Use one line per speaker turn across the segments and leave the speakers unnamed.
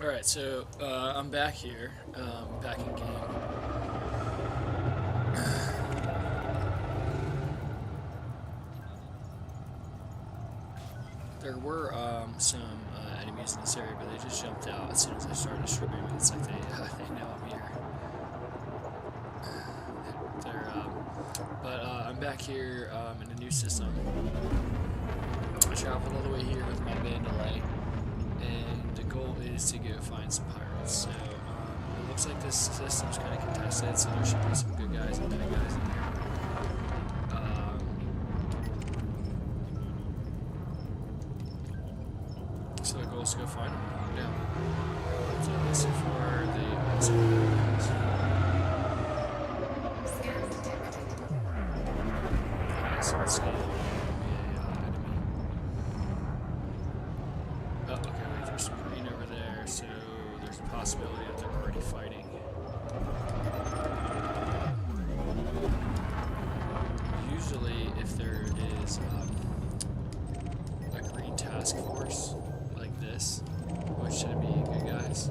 Alright, so I'm back here, back in game. There were some enemies in this area, but they just jumped out as soon as I started streaming. It's like they know I'm here. I'm back here in a new system. I traveled all the way here with my Mandalay, and the goal is to go find some pirates. So it looks like this system's kind of contested, so there should be some good guys and bad guys in there. So the goal is to go find them. Yeah. So far, they also so let's see. Enemy. Oh, okay, wait, there's some green over there, so there's a possibility that they're already fighting. Usually, if there is a green task force like this, which shouldn't be good guys,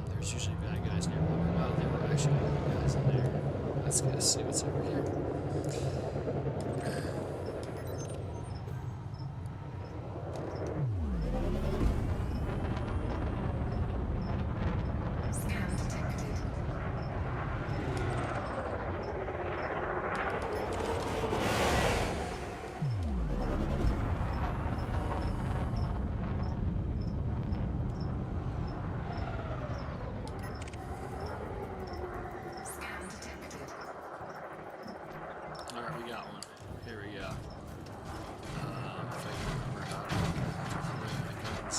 there's usually bad guys nearby. Well, there were actually good guys in there. Let's go see what's over here. Alright, we got one. Here we go. If I can remember how to deploy my guns.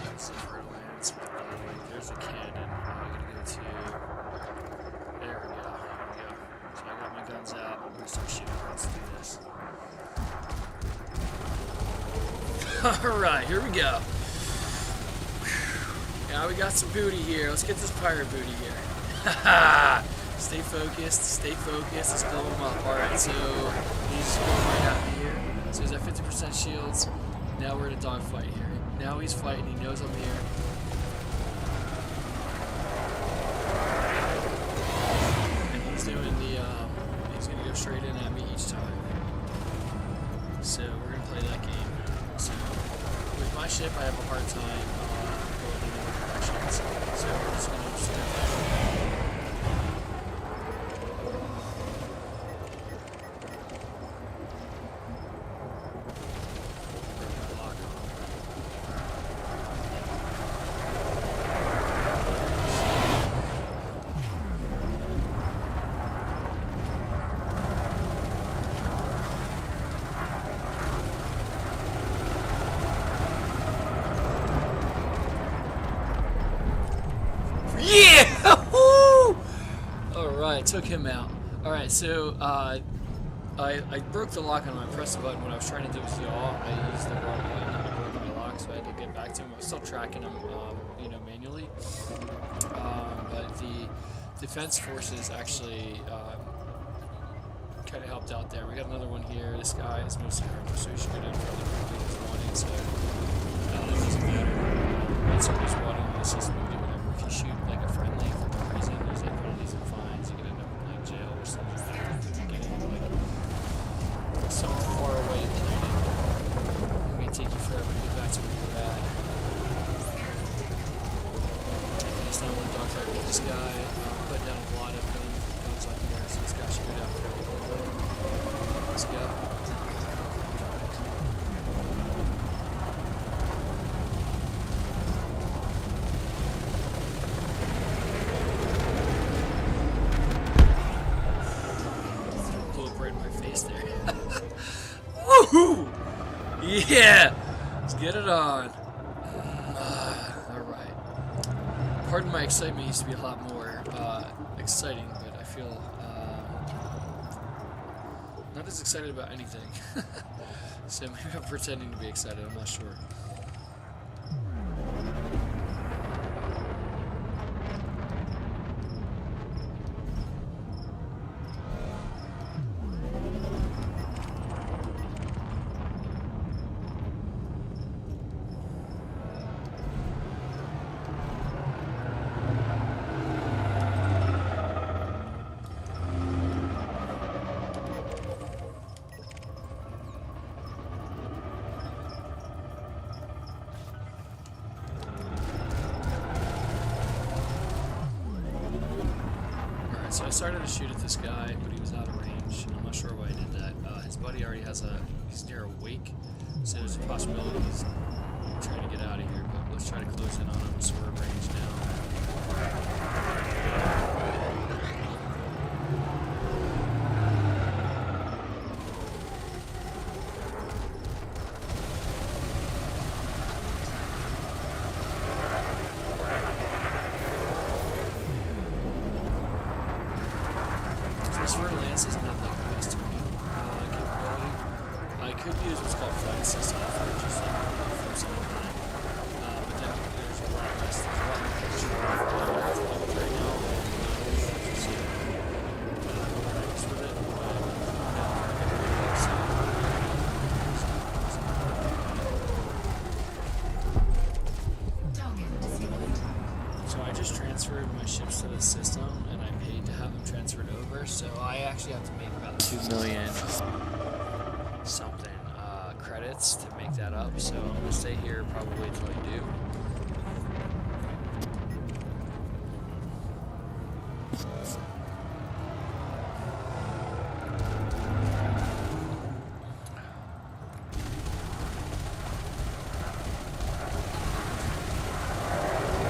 That's the Fertilance. There's a cannon. I'm gonna go to. There we go. Here we go. So I got my guns out. I'm gonna start shooting. Let's do this. Alright, here we go. Now we got some booty here. Let's get this pirate booty here. Haha! Stay focused, let's blow him up. Alright, so he's going right at me here. So he's at 50% shields. Now we're in a dogfight here. Now he's fighting, he knows I'm here. And he's doing the, he's gonna go straight in at me each time. So we're gonna play that game. So with my ship, I have a hard time going in other directions. So we're just gonna yeah! Woo! Alright, took him out. Alright, so I broke the lock on him. I pressed the button when I was trying to do a yaw. I used the wrong button and I broke my lock, so I had to get back to him. I was still tracking him, manually. But the defense forces actually kind of helped out there. We got another one here. This guy is mostly armor, so he should go down fairly quickly with wanting, so that doesn't matter. When somebody's wanting, this is movie, whatever. If you shoot like a friendly for no reason, there's like penalties and fines. You can end up in like jail or something like that. Getting like some far away planet. It may take you forever to get back to where you're at. It's not really dogfight with this guy. Put down a lot of guns on here, so this guy should go down fairly quickly. Let's go. Blew up right in my face there. Woohoo! Yeah! Let's get it on. Alright. Pardon my excitement, used to be a lot more exciting, but I feel not as excited about anything. So maybe I'm pretending to be excited, I'm not sure. Alright, so I started to shoot at this guy, but he was out of range. I'm not sure why I did that. His buddy already has he's near a wake, so there's a possibility he's trying to get out of here, but let's try to close in on him so we're in range now. This for Lance doesn't have like the best capability. I could use what's called flight assist off, which is like for some of that. But then there's a lot less. There's a lot more control right now. Practice with it, so I just transferred my ships to the system, and I paid to have them transferred over. So I actually have to make about 2 million something credits to make that up. So I'm gonna stay here probably until I do.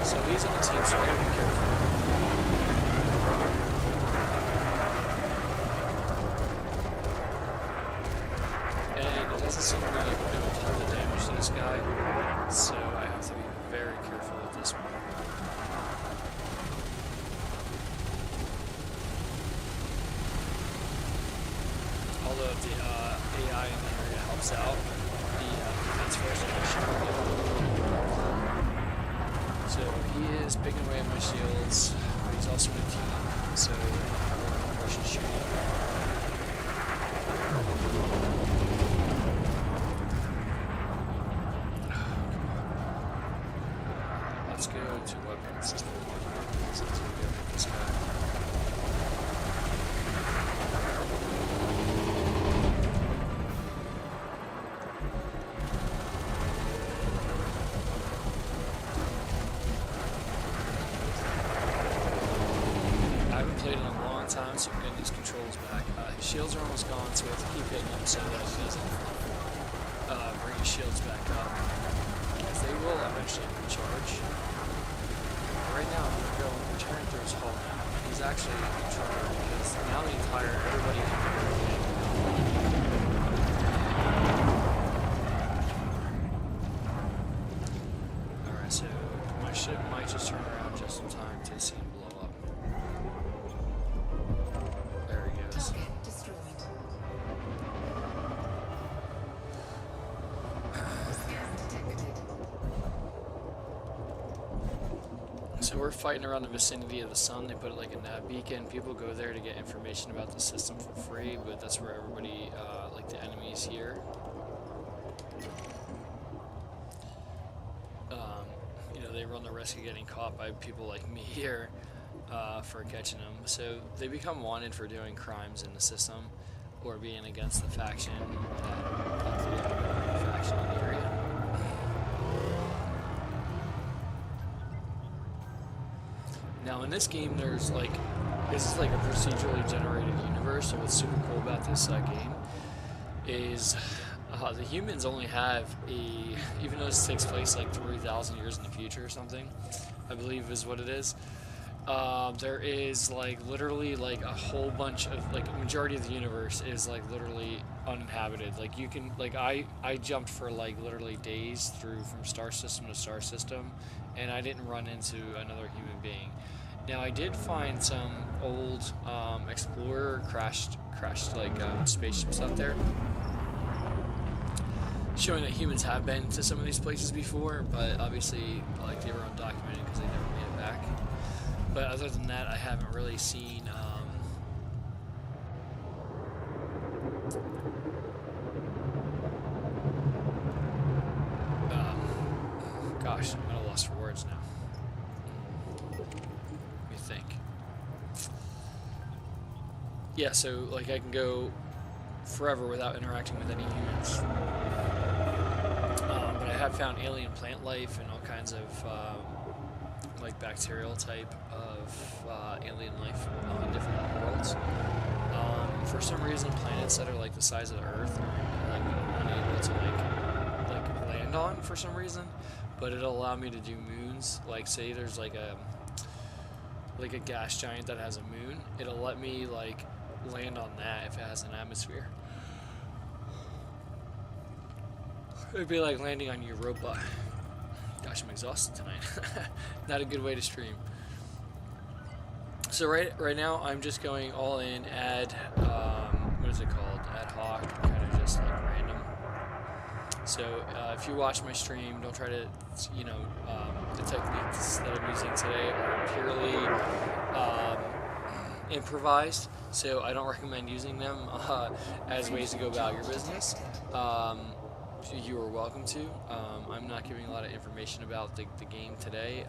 So he's on the team, so I gotta be careful. And it doesn't seem like I'm doing a ton of damage to this guy, so I have to be very careful with this one. Although if the AI in the area helps out, the defense force should be able to. So he is picking away at my shields, but he's also in a team, so Russian shooting. Let's go to weapon system. So let's go get this guy. Played in a long time, so we're getting these controls back. His shields are almost gone, so we have to keep hitting him so that he doesn't bring his shields back up. Because they will eventually recharge. Right now, we're turning through his hull now. He's actually in trouble because now the entire everybody can Alright, so my ship might just turn around just in time to see him blow up. So we're fighting around the vicinity of the sun. They put like a nav beacon. People go there to get information about the system for free, but that's where everybody, like the enemies here. You know, they run the risk of getting caught by people like me here for catching them. So they become wanted for doing crimes in the system or being against the faction faction in the area. Now in this game, there's like, this is like a procedurally generated universe, so what's super cool about this game is the humans only have even though this takes place like 3,000 years in the future or something, I believe is what it is, there is like literally like a whole bunch of, like a majority of the universe is like literally uninhabited. Like you can, like I jumped for like literally days through from star system to star system, and I didn't run into another human being. Now I did find some old explorer crashed like spaceships out there, showing that humans have been to some of these places before, but obviously like they were undocumented because they never made it back. But other than that, I haven't really seen gosh, I'm at a loss for words now. Let me think. Yeah, so like I can go forever without interacting with any humans. But I have found alien plant life and all kinds of like bacterial type of alien life on different worlds. For some reason, planets that are like the size of the Earth are like unable to like land on for some reason, but it'll allow me to do moons. Like say there's like a gas giant that has a moon, it'll let me like land on that if it has an atmosphere. It'd be like landing on Europa. Gosh, I'm exhausted tonight. Not a good way to stream. So right now I'm just going all in, what is it called? Ad hoc, kind of just like random. So if you watch my stream, don't try to, the techniques that I'm using today are purely improvised. So I don't recommend using them as ways to go about your business. You are welcome to. I'm not giving a lot of information about the game today.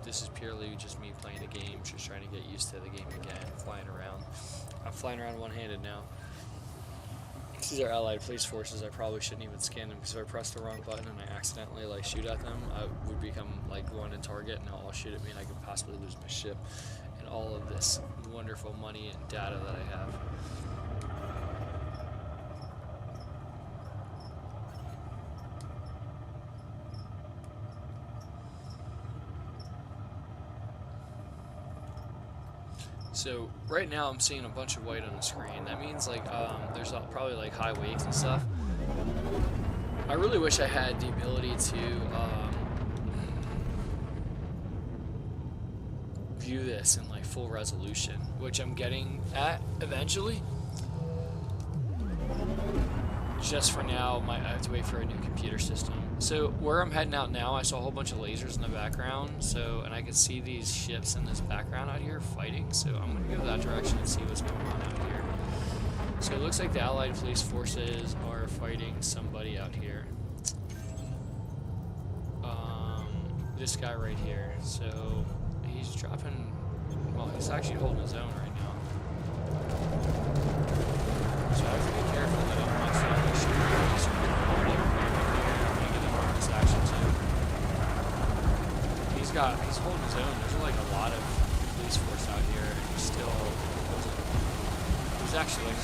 This is purely just me playing a game, just trying to get used to the game again, flying around. I'm flying around one-handed now. These are Allied police forces. I probably shouldn't even scan them, because if I press the wrong button and I accidentally like shoot at them, I would become like wanted target, and they'll all shoot at me, and I could possibly lose my ship and all of this wonderful money and data that I have. So right now I'm seeing a bunch of white on the screen. That means like there's probably like high wakes and stuff. I really wish I had the ability to view this in like full resolution, which I'm getting at eventually. Just for now, I have to wait for a new computer system. So where I'm heading out now, I saw a whole bunch of lasers in the background. And I could see these ships in this background out here fighting. So I'm gonna go that direction and see what's going on out here. So it looks like the Allied police forces are fighting somebody out here. This guy right here. So he's dropping. Well, he's actually holding his own right now. So I have to be careful that I'm not actually shooting these this action too. He's holding his own. There's like a lot of police force out here, and he's still he's actually like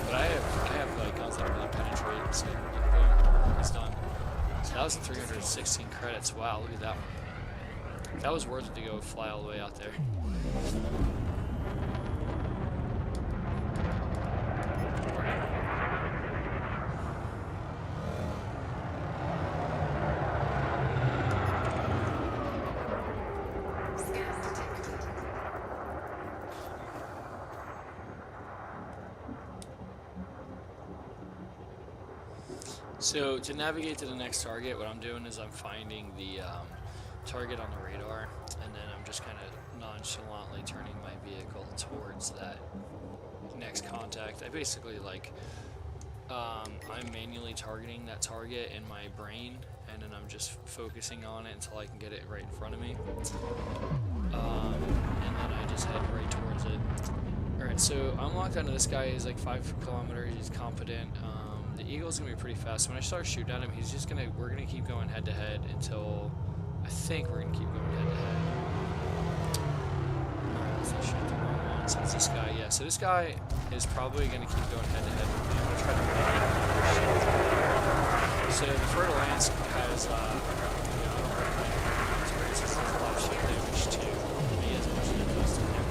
but I have like guns that really penetrate, so boom, it's done. So that was 316 credits. Wow, look at that one. That was worth it to go fly all the way out there. So to navigate to the next target, what I'm doing is I'm finding the target on the radar, and then I'm just kind of nonchalantly turning my vehicle towards that next contact. I basically like I'm manually targeting that target in my brain, and then I'm just focusing on it until I can get it right in front of me, and then I just head right towards it. Alright, so I'm locked onto this guy. He's like 5 kilometers. He's competent. The Eagle's gonna be pretty fast. When I start shooting at him, we're gonna keep going head to head until I think we're gonna keep going head to head. Alright, let's not shoot the wrong one. So it's this guy, yeah. So this guy is probably gonna keep going head to head with me. I'm gonna try to shoot. So the Fertile Lance has experiences a lot of ship damage to me as much as it does to him.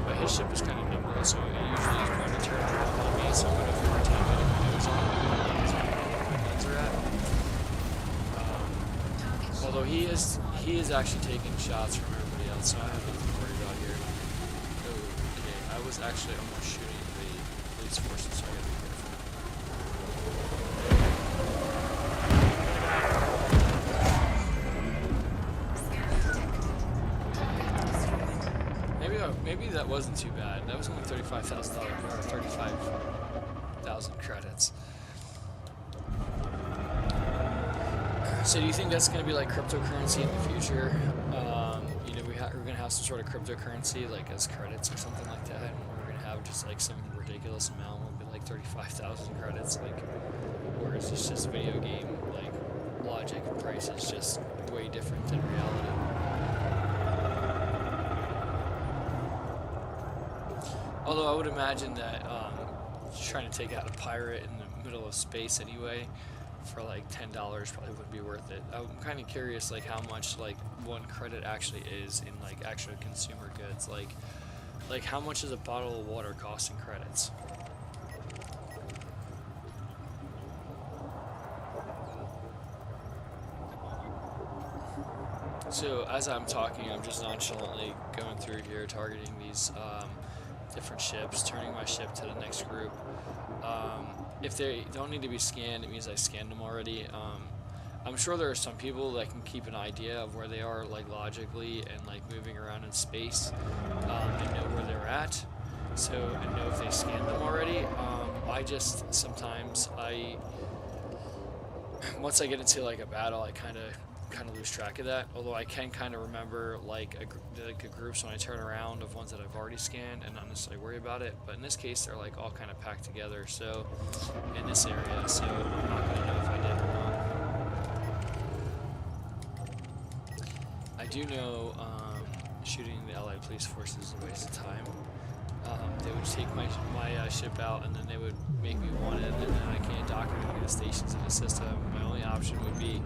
But his ship is kind of nimble, so it usually is going to turn around on me, so I'm going to overtake it if my nose on. That's where my guns are at. Although he is actually taking shots from everybody else, so I have nothing to worry about here. Okay, I was actually almost shooting the police forces, so I gotta be careful. Maybe that wasn't too bad. That was only $35,000 or 35,000 credits. So do you think that's going to be like cryptocurrency in the future? We're going to have some sort of cryptocurrency like as credits or something like that, and we're going to have just like some ridiculous amount, will be like 35,000 credits, like, or is this just video game like logic and price is just way than reality. Although I would imagine that trying to take out a pirate in the middle of space anyway for like $10 probably wouldn't be worth it. I'm kind of curious like how much like one credit actually is in like actual consumer goods. Like how much does a bottle of water cost in credits? So as I'm talking, I'm just nonchalantly going through here, targeting these different ships, turning my ship to the next group. If they don't need to be scanned, it means I scanned them already. I'm sure there are some people that can keep an idea of where they are, like logically and like moving around in space, and know where they're at. So and know if they scanned them already. I just sometimes once I get into like a battle, I kind of lose track of that. Although I can kind of remember like a groups when I turn around of ones that I've already scanned and not necessarily worry about it. But in this case, they're like all kind of packed together. So in this area, so I'm not gonna know if I did or not. I do know shooting the Allied police forces is a waste of time. They would take my ship out and then they would make me want it, and then I can't dock or any of the stations in the system. My only option would be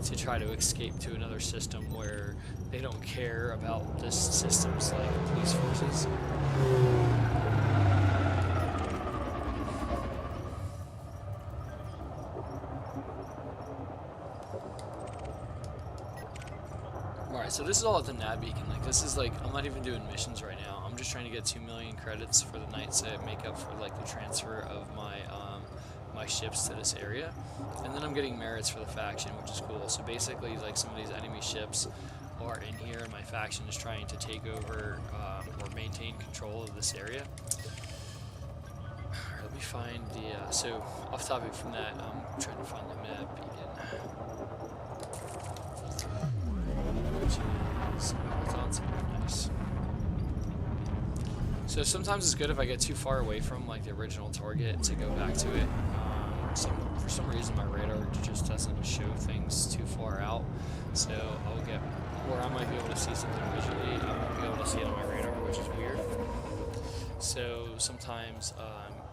to try to escape to another system where they don't care about this system's like police forces. Alright, so this is all at the nav beacon. Like this is like, I'm not even doing missions right now. I'm just trying to get 2 million credits for the night to make up for like the transfer of my my ships to this area, and then I'm getting merits for the faction, which is cool. So basically, like some of these enemy ships are in here, and my faction is trying to take over or maintain control of this area. Alright, let me find the. So off topic from that, I'm trying to find the map beacon. Which is nice. So sometimes it's good if I get too far away from like the original target to go back to it. For some reason my radar just doesn't show things too far out, so I'll get where I might be able to see something visually, I won't be able to see it on my radar, which is weird. So sometimes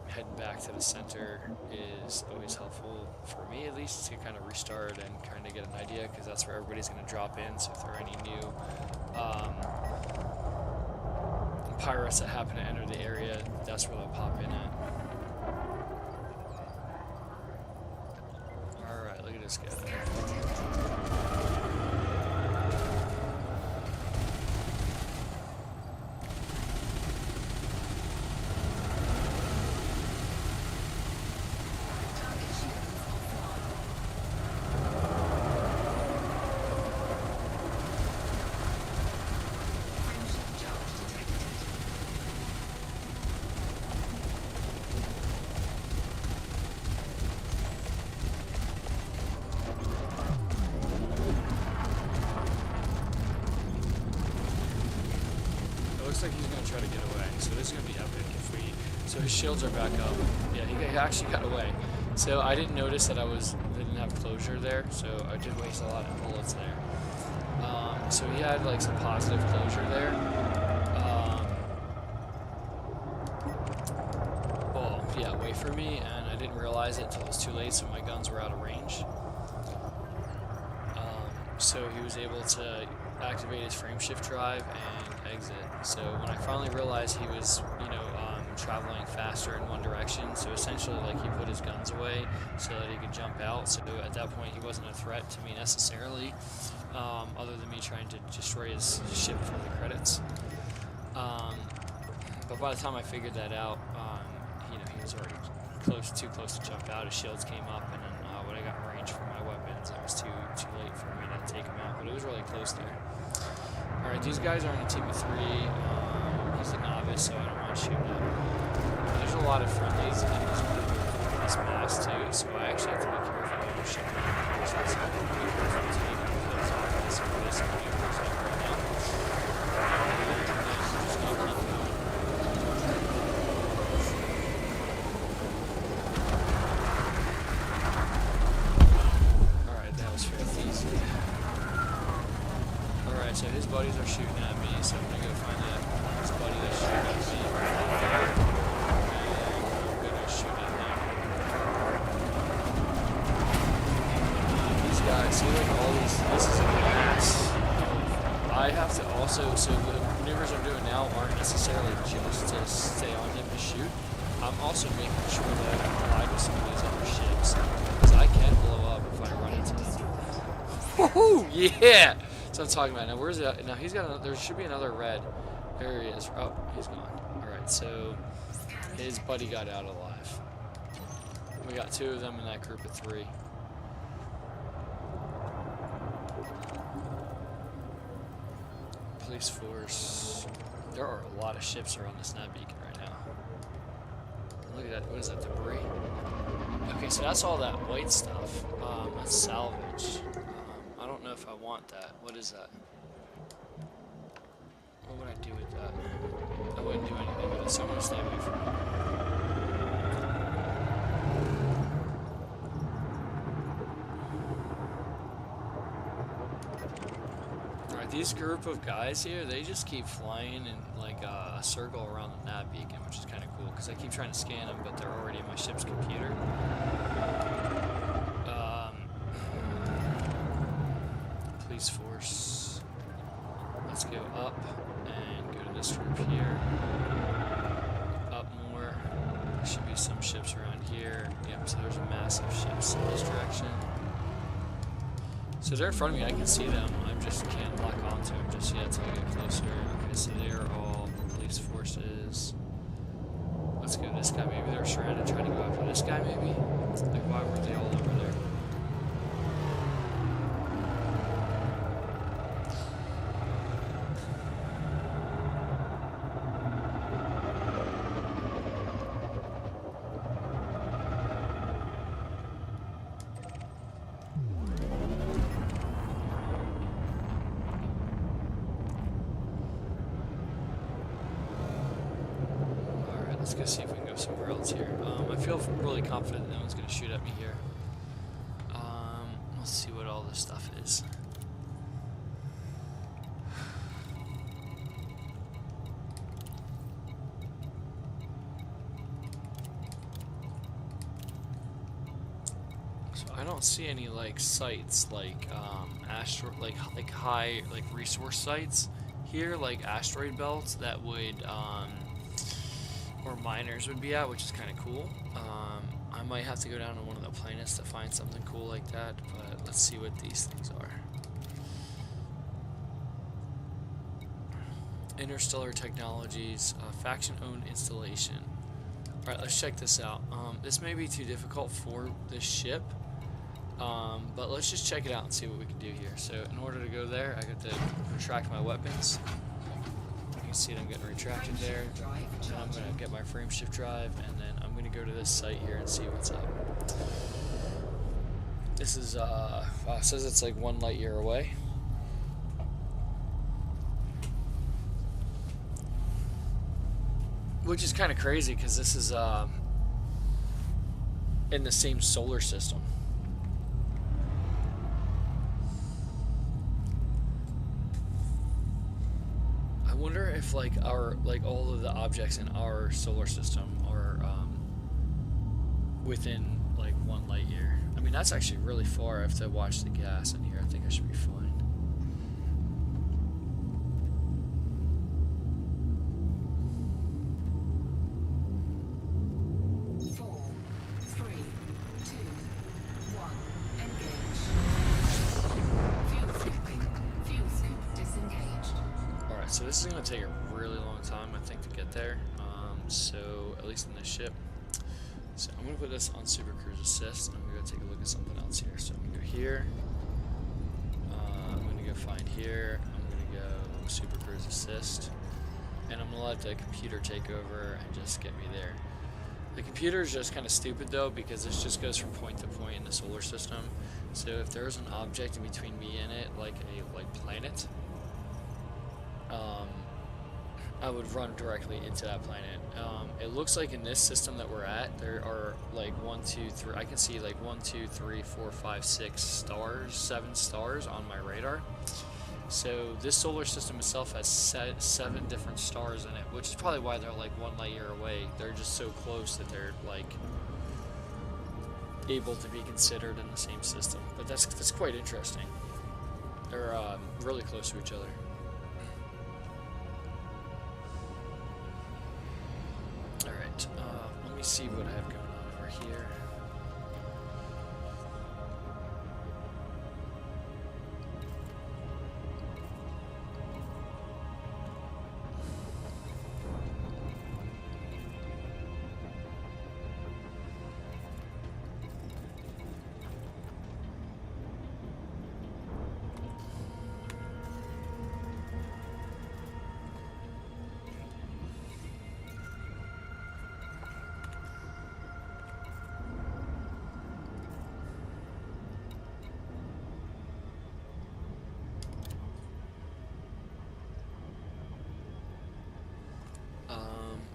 heading back to the center is always helpful, for me at least, to kind of restart and kind of get an idea, because that's where everybody's going to drop in. So if there are any new pirates that happen to enter the area, that's where they'll pop in at. Alright, look at this guy. Looks like he's going to try to get away, so this is going to be epic if we... So his shields are back up. Yeah, he actually got away. So I didn't notice that didn't have closure there, so I did waste a lot of bullets there. So he had like some positive closure there. Well, yeah, wait for me, and I didn't realize it until it was too late, so my guns were out of range. So he was able to activate his frame shift drive and exit. So when I finally realized he was, traveling faster in one direction, so essentially like he put his guns away so that he could jump out. So at that point he wasn't a threat to me necessarily, other than me trying to destroy his ship for the credits. But by the time I figured that out, he was already too close to jump out. His shields came up, and then when I got in range for my weapons, it was too late for me to take him out. But it was really close there. All right, these guys are in a team of 3. He's a novice, so I don't mind shooting at him. There's a lot of friendlies in this mass too, so I actually have to be careful when I'm shooting at him. So I have to be careful to take those off of this place I'm doing right now. Just not keep going. Alright, that was fairly easy. Alright, so his buddies are shooting at me, so I'm gonna go find his buddy that's shooting at me. And I'm gonna shoot at him. These guys, see like all these, this is a mass. I have to also, so the maneuvers I'm doing now aren't necessarily just to stay on him to shoot. I'm also making sure that I can collide with some of these other ships, because I can blow up if I run into them. Woohoo! Yeah! That's what I'm talking about. Now, where's that? Now, he's got another, there should be another red. There he is. Oh, he's gone. Alright, so his buddy got out alive. We got 2 of them in that group of 3. Police force. There are a lot of ships around this nav beacon right now. Look at that. What is that? Debris? Okay, so that's all that white stuff. That's salvage. I don't know if I want that. What is that? What would I do with that? I wouldn't do anything with it, so I'm going to stay away from it. Alright, these group of guys here, they just keep flying in like a circle around the nav beacon, which is kind of cool, because I keep trying to scan them, but they're already in my ship's computer. Police force. Let's go up and go to this group here. Up more. There should be some ships around here. Yep, so there's a massive ships in this direction. So they're in front of me, I can see them. I just can't lock onto them just yet until I get closer. Okay, so they are all police forces. Let's go to this guy. Maybe they're trying to go after this guy, maybe? Like, why were they all over there? Let's go see if we can go somewhere else here. I feel really confident no one's going to shoot at me here. Let's see what all this stuff is. So I don't see any like sites like high resource sites here, like asteroid belts that would or miners would be at, which is kind of cool. I might have to go down to one of the planets to find something cool like that, but let's see what these things are. Interstellar Technologies, faction-owned installation. Alright, let's check this out. This may be too difficult for this ship, but let's just check it out and see what we can do here. So in order to go there, I got to retract my weapons. You can see them getting retracted there. And I'm going to get my frame shift drive, and then I'm going to go to this site here and see what's up. This is, wow, it says it's like 1 light year away. Which is kind of crazy, because this is in the same solar system. I wonder if like all of the objects in our solar system are within like 1 light year. I mean, that's actually really far. I have to watch the gas in here. I think I should be fine.
4, 3, 2, 1, engage. Fuel scooping. Fuel scoop disengaged.
Alright, so this is going to take a really long time, I think, to get there. So, at least in this ship. So, I'm going to put this on Super Cruise Assist, and I'm going to go take a look at something else here. So, I'm going to go here. I'm going to go find here. I'm going to go Super Cruise Assist. And I'm going to let the computer take over and just get me there. The computer is just kind of stupid, though, because this just goes from point to point in the solar system. So, if there's an object in between me and it, like a planet, I would run directly into that planet. It looks like in this system that we're at, there are like 1, 2, 3. I can see like 1, 2, 3, 4, 5, 6 stars, 7 stars on my radar. So this solar system itself has 7 different stars in it, which is probably why they're like 1 light year away. They're just so close that they're like able to be considered in the same system. But that's quite interesting. They're really close to each other. Alright, let me see what I have going on over here.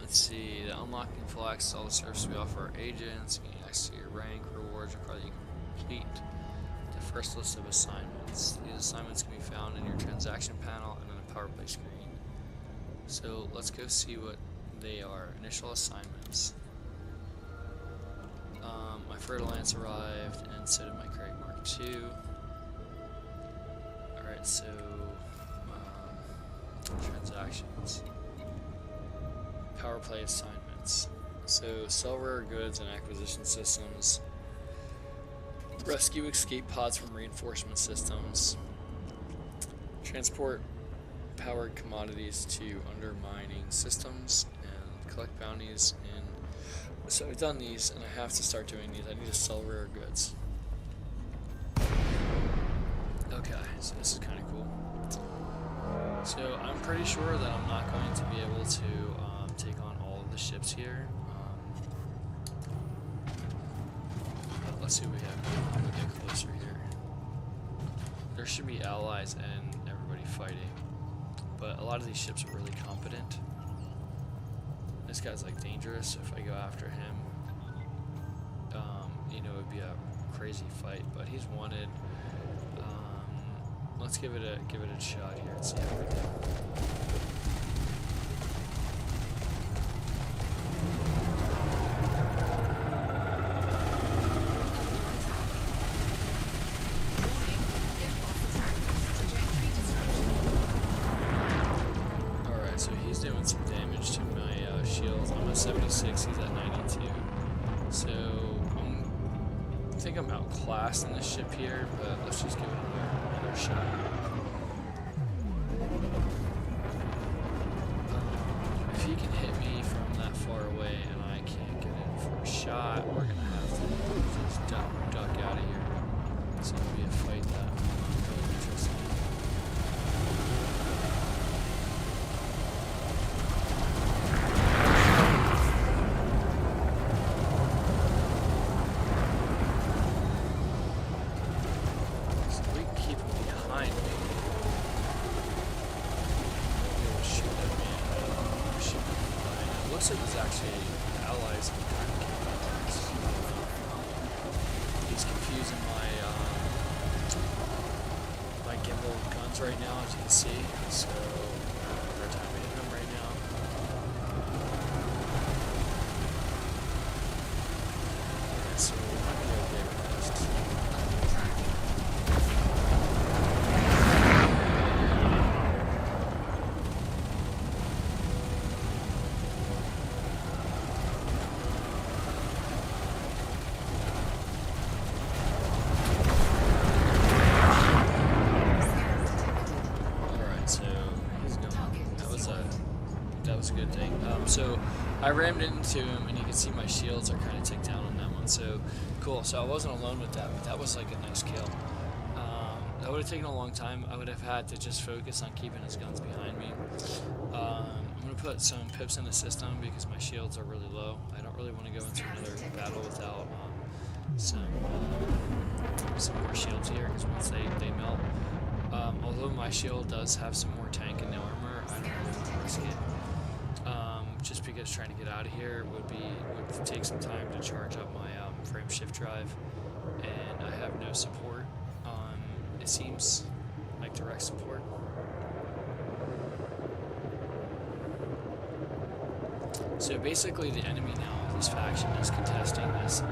Let's see, the unlocking full access to all the services we offer our agents, getting access to your rank, rewards require that you complete the first list of assignments. These assignments can be found in your transaction panel and in the power play screen. So let's go see what they are. Initial assignments. My Fertilance arrived, and so did my Crate Mark II. Alright, so transactions. Power play assignments. So sell rare goods and acquisition systems. Rescue escape pods from reinforcement systems. Transport powered commodities to undermining systems and collect bounties in. So I've done these and I have to start doing these. I need to sell rare goods. Okay, so this is kind of cool. So I'm pretty sure that I'm not going to be able to take on all of the ships here. But let's see what we have. I'm gonna get closer here. There should be allies and everybody fighting, but a lot of these ships are really competent. This guy's like dangerous, so if I go after him, you know, it'd be a crazy fight. But he's wanted. Let's give it a shot here and see how we do. Alright, so he's doing some damage to my shields. I'm at 76, he's at 92. So I think I'm outclassed in this ship here, but let's just give it another shot. If he can hit me from that far away and I can't get in for a shot, we're gonna have to just duck out of here. It's gonna be a fight that I'm really interested in. Looks like there's actually allies in the allies. He's confusing my gimbal guns right now, as you can see. So we're timing him right now. Alright, so we're not gonna be okay with this. That was a good thing. So I rammed into him, and you can see my shields are kind of ticked down on that one. So cool. So I wasn't alone with that, but that was like a nice kill. That would have taken a long time. I would have had to just focus on keeping his guns behind me. I'm going to put some pips in the system because my shields are really low. I don't really want to go into another battle without some more shields here, because once they melt. Although my shield does have some more tank in the armor, I don't really want to risk it. Just because trying to get out of here would take some time to charge up my frame shift drive, and I have no support. It seems like direct support. So basically the enemy now of this faction is contesting this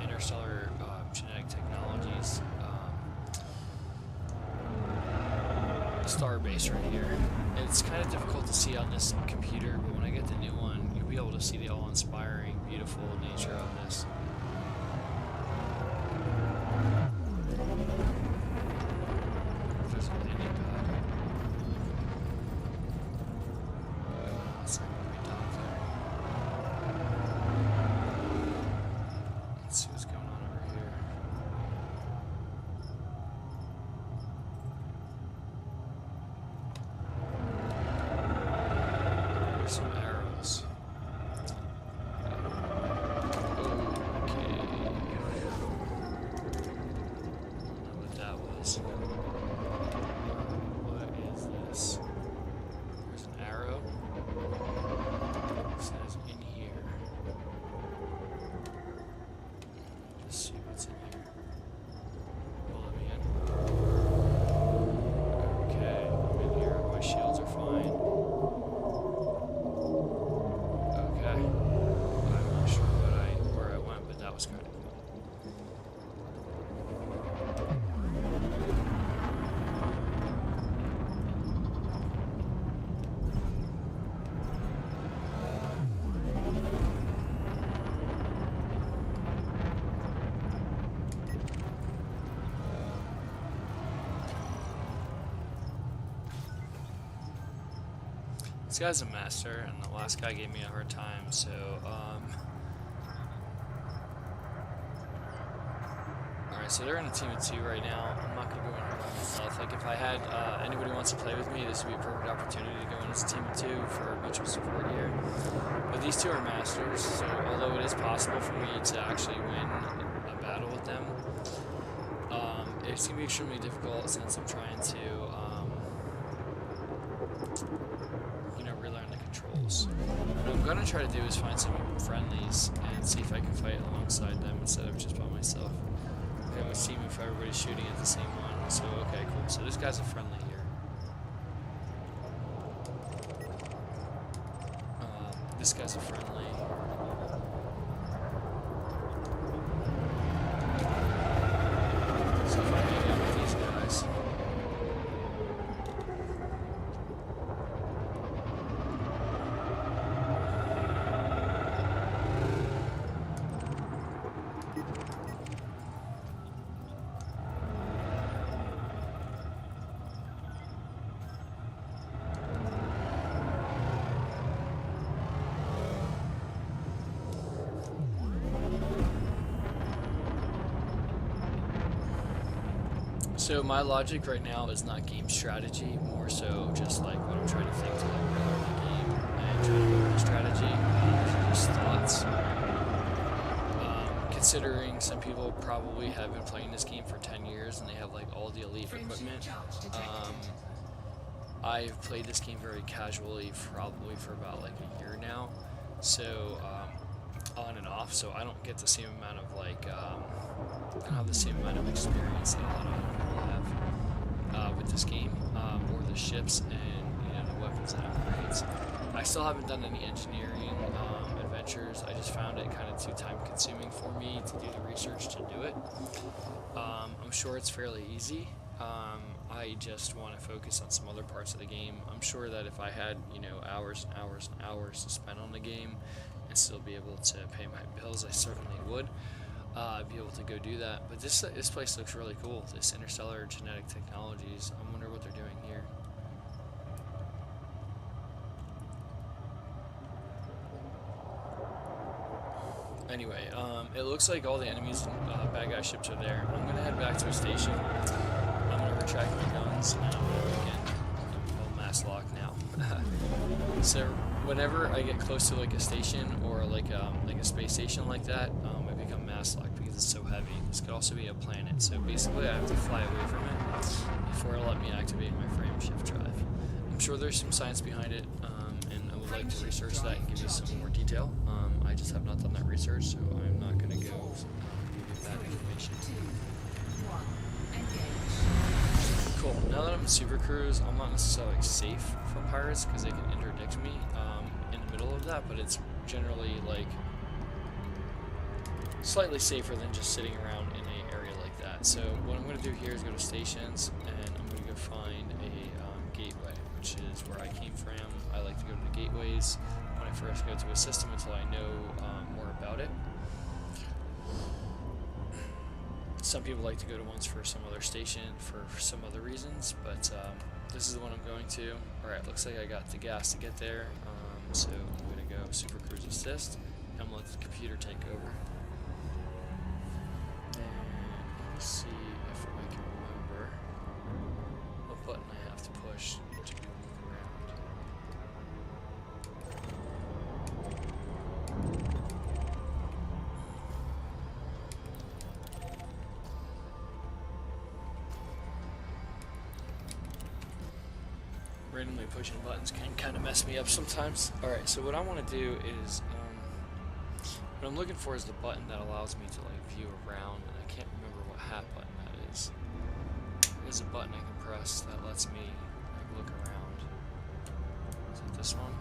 interstellar genetic technologies star base right here. It's kind of difficult to see on this computer, but when I get the new one, you'll be able to see the awe-inspiring, beautiful nature of this. There's a landing pad. It's not going to be docked there. Let's see what's going on over here. There's some arrows. Okay. I don't know what that was. What is this? There's an arrow. It says in here. Let's see what's in here. Will let me in? Okay, I'm in here. My shields are fine. Okay. I'm not sure where I went, but that was kind of cool. This guy's a master, and the last guy gave me a hard time, so, Alright, so they're in a team of 2 right now. I'm not going to go in here by myself. Like, if I had anybody who wants to play with me, this would be a perfect opportunity to go in as a team of 2 for mutual support here. But these 2 are masters, so although it is possible for me to actually win a battle with them, it's going to be extremely difficult since I'm trying to, relearn the controls. What I'm going to try to do is find some friendlies and see if I can fight alongside them instead of just by myself. Okay, we see if everybody's shooting at the same one. So, okay, cool. So this guy's a friendly here. This guy's a friendly. So if I hang out with these guys. So my logic right now is not game strategy, more so just like what I'm trying to think to like relearn the game and try to learn the strategy. These are just thoughts. Considering some people probably have been playing this game for 10 years and they have like all the elite equipment. I've played this game very casually, probably for about like a year now. So on and off, so I don't get the same amount of like I don't have the same amount of experience that a lot of other people have with this game, or the ships and the weapons and upgrades. I still haven't done any engineering adventures. I just found it kind of too time consuming for me to do the research to do it. I'm sure it's fairly easy. I just want to focus on some other parts of the game. I'm sure that if I had, hours and hours and hours to spend on the game and still be able to pay my bills, I certainly would be able to go do that. But this place looks really cool. This interstellar genetic technologies. I wonder what they're doing here. Anyway, it looks like all the enemies and bad guy ships are there. I'm gonna head back to a station. I'm gonna retract my guns and I'm gonna begin. Well, mass lock now. So whenever I get close to like a station or like a space station like that, I become mass locked because it's so heavy. This could also be a planet. So basically, I have to fly away from it before it'll let me activate my frame shift drive. I'm sure there's some science behind it, and I would like to research that and give you some more detail. I just have not done that research, so I'm not going to go give you that information.
Two, one, engage.
Cool. now that I'm in Super Cruise, I'm not necessarily safe from pirates because they can interdict me in the middle of that, but it's generally like slightly safer than just sitting around in an area like that. So what I'm going to do here is go to stations, and I'm going to go find a gateway, which is where I came from. I like to go to the gateways when I first go to a system until I know more about it. Some people like to go to ones for some other station for some other reasons, but this is the one I'm going to. Alright, looks like I got the gas to get there, so I'm going to go Super Cruise Assist, and I'm going to let the computer take over. And let me see if I can remember what button I have to push to move around. Randomly pushing buttons can kind of mess me up sometimes. Alright, so what I want to do is, what I'm looking for is the button that allows me to like view around, and I can't remember what hat button that is. There's a button I can press that lets me like look around. Is it this one?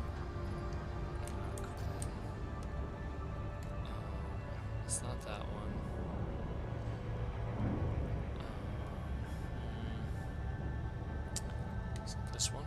It's not that one. Is it this one?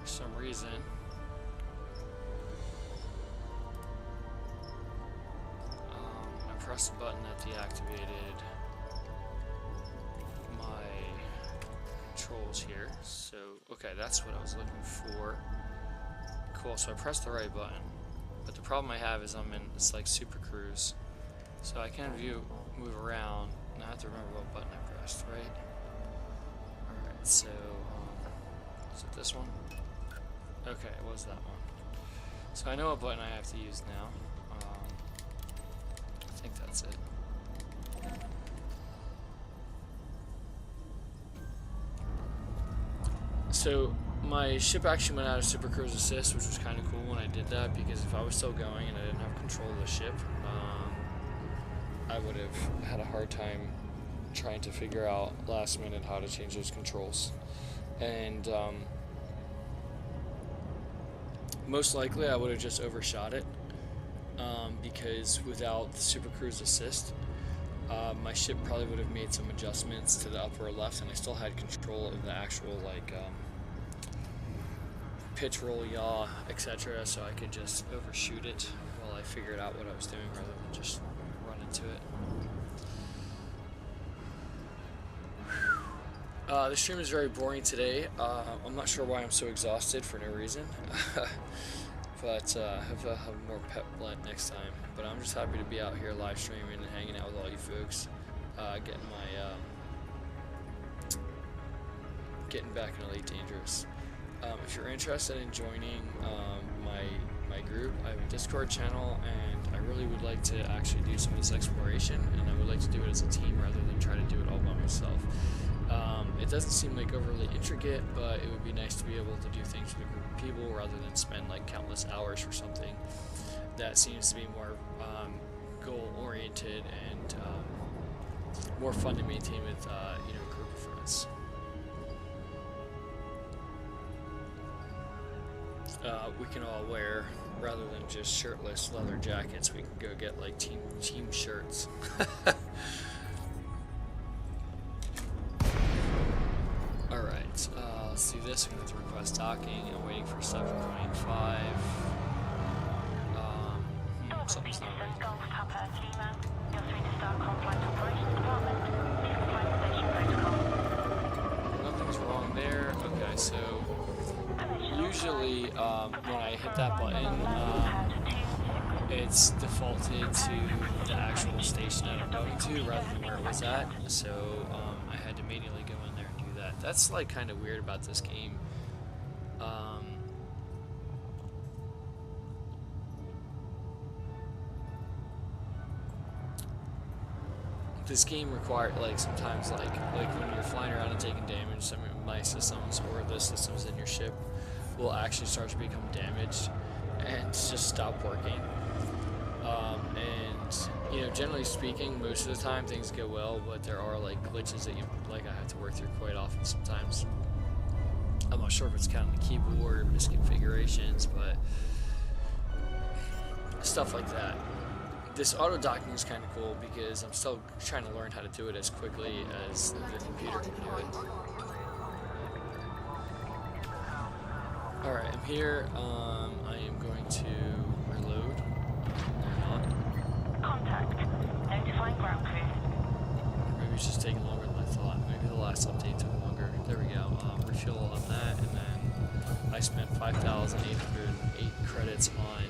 For some reason, I pressed the button that deactivated my controls here. So, okay, that's what I was looking for. Cool, so I pressed the right button. But the problem I have is I'm in, it's like Super Cruise. So I can't move around, and I have to remember what button I pressed, right? Alright, so, is it this one? Okay, it was that one. So I know what button I have to use now. I think that's it. So my ship actually went out of Super Cruise Assist, which was kind of cool when I did that, because if I was still going and I didn't have control of the ship, I would have had a hard time trying to figure out last minute how to change those controls. And most likely I would have just overshot it, because without the Super Cruise Assist, my ship probably would have made some adjustments to the upper left, and I still had control of the actual like pitch, roll, yaw, etc. So I could just overshoot it while I figured out what I was doing rather than just run into it. The stream is very boring today. I'm not sure why I'm so exhausted for no reason, but have a more pep blend next time. But I'm just happy to be out here live streaming and hanging out with all you folks, getting back in Elite Dangerous. If you're interested in joining my group, I have a Discord channel, and I really would like to actually do some of this exploration, and I would like to do it as a team rather than try to do it all by myself. It doesn't seem like overly intricate, but it would be nice to be able to do things with a group of people rather than spend like countless hours for something that seems to be more goal-oriented and more fun to maintain with a group of friends. We can all wear, rather than just shirtless leather jackets, we can go get like team shirts. Alright, let's do this. I'm going to request docking. I'm waiting for 7.5. Something's not right. Nothing's wrong there. Okay, so usually when I hit that button, it's defaulted to the actual station that I'm going to rather than where it was at. So I had to manually go in there and do that. That's like kind of weird about this game. This game required, like, sometimes, like when you're flying around and taking damage, some of my systems or the systems in your ship will actually start to become damaged and just stop working. And, you know, generally speaking, most of the time things go well, but there are, like, glitches that I have to work through quite often sometimes. I'm not sure if it's counting the keyboard or misconfigurations, but stuff like that. This auto docking is kind of cool because I'm still trying to learn how to do it as quickly as the computer can do it. Alright, I'm here. I am going to reload. Or not.
Contact. Notifying ground crew.
Maybe it's just taking longer than I thought. Maybe the last update took longer. There we go. Refuel on that, and then I spent 5,808 credits on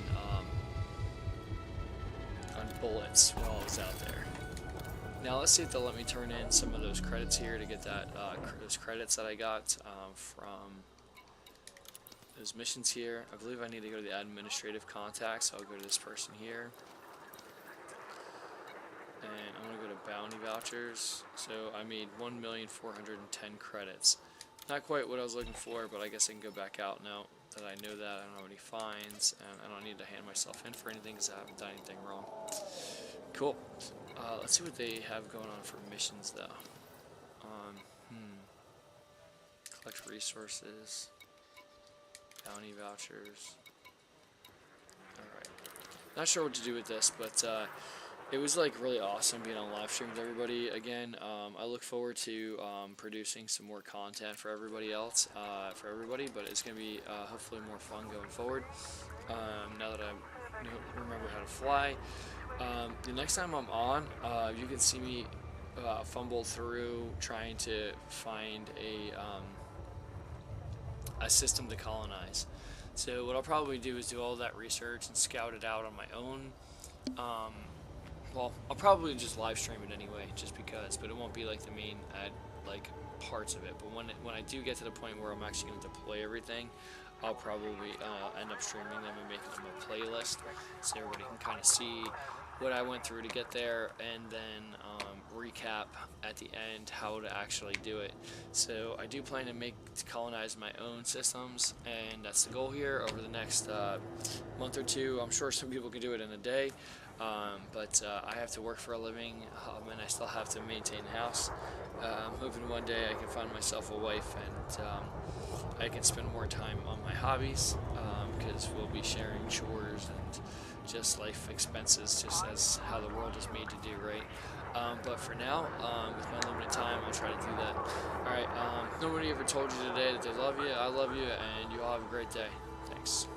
bullets while I was out there. Now let's see if they'll let me turn in some of those credits here to get that those credits that I got from those missions here. I believe I need to go to the administrative contacts, so I'll go to this person here. And I'm going to go to bounty vouchers. So I made 1,410 credits. Not quite what I was looking for, but I guess I can go back out now that I know that. I don't have any fines, and I don't need to hand myself in for anything because I haven't done anything wrong. Cool. Let's see what they have going on for missions, though. Collect resources, bounty vouchers. Alright. Not sure what to do with this, but it was like really awesome being on live stream with everybody again. I look forward to producing some more content for everybody else, but it's going to be hopefully more fun going forward now that I remember how to fly. The next time I'm on, you can see me fumble through trying to find a system to colonize. So what I'll probably do is do all that research and scout it out on my own. Well, I'll probably just live stream it anyway, just because, but it won't be like the main like parts of it. But when I do get to the point where I'm actually going to deploy everything, I'll probably end up streaming them and making them a playlist, so everybody can kind of see what I went through to get there, and then recap at the end how to actually do it. So I do plan to colonize my own systems, and that's the goal here over the next month or two. I'm sure some people can do it in a day. But I have to work for a living, and I still have to maintain a house. I'm hoping one day I can find myself a wife, and I can spend more time on my hobbies, because we'll be sharing chores and just life expenses, just as how the world is made to do, right? But for now, with my limited time, I'll try to do that. Alright, nobody ever told you today that they love you. I love you, and you all have a great day. Thanks.